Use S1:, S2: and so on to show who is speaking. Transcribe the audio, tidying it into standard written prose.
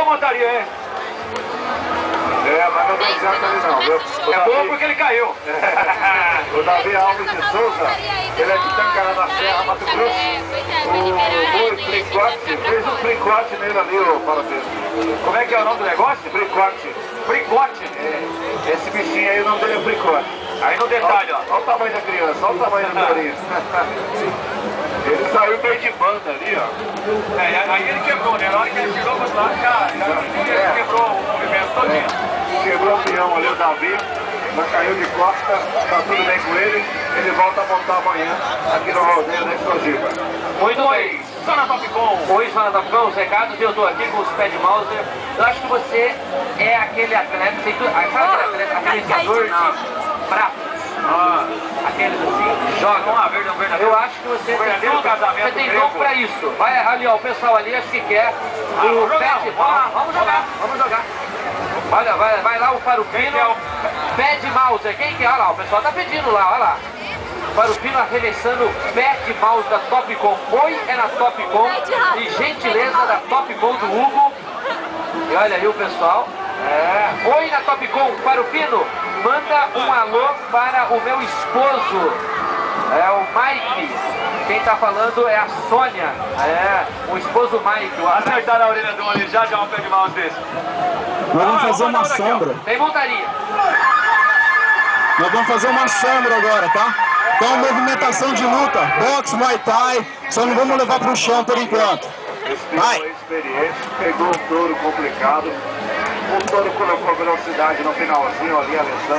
S1: eu montaria, hein?
S2: Mas não deu certo ali não, viu?
S1: É bom porque ele caiu.
S2: O Davi Alves de Souza, ele é de Tancará, na Serra, Mato Grosso. O Fricote, fez um fricote nele ali, o Parabéns.
S1: Como é que é o nome do negócio?
S2: Fricote.
S1: Fricote.
S2: Esse bichinho aí, o nome dele é Fricote.
S1: Aí no detalhe, ó.
S2: Olha o tamanho da criança, olha o tamanho do Torinho. Ele saiu meio de banda ali, ó.
S1: Aí ele quebrou, né? Na hora que ele tirou para lá, já quebrou o movimento todinho.
S2: Quebrou o peão ali, o Davi, mas caiu de costa, tá tudo bem com ele. Ele volta a montar amanhã aqui no rodeio da Explosiva.
S1: Muito bem. Só na Topcom.
S3: Oi, só na Topcom, os recados, e eu tô aqui com os Pad Mauser. Eu acho que você é aquele atleta, aquele jogador de pratos. Aqueles assim, joga. Eu acho que você tem dom pra isso. Vai ali, ó, o pessoal ali acho que quer o Pad. Vamos jogar. Olha, vai lá o Farupino, Pad Mauser. Quem que é? Olha lá, o pessoal tá pedindo lá, olha lá. Farupino arremessando Pad Mouse da Topcom. Oi é na Topcom e gentileza da Topcom do Hugo. E olha aí o pessoal. Oi na Topcom, Farupino, manda um alô para o meu esposo. É o Mike. Quem tá falando é a Sônia. O esposo Mike.
S1: Acertaram a orelha do ali, já um Pad Mouse desse.
S4: Nós vamos fazer uma sombra.
S3: Tem montaria.
S4: Nós vamos fazer uma sombra agora, tá? Então, movimentação de luta, boxe, muay thai, só não vamos levar pro chão por enquanto.
S2: Vai! Experiente, pegou um touro complicado, o touro colocou velocidade no finalzinho ali, Alessandro.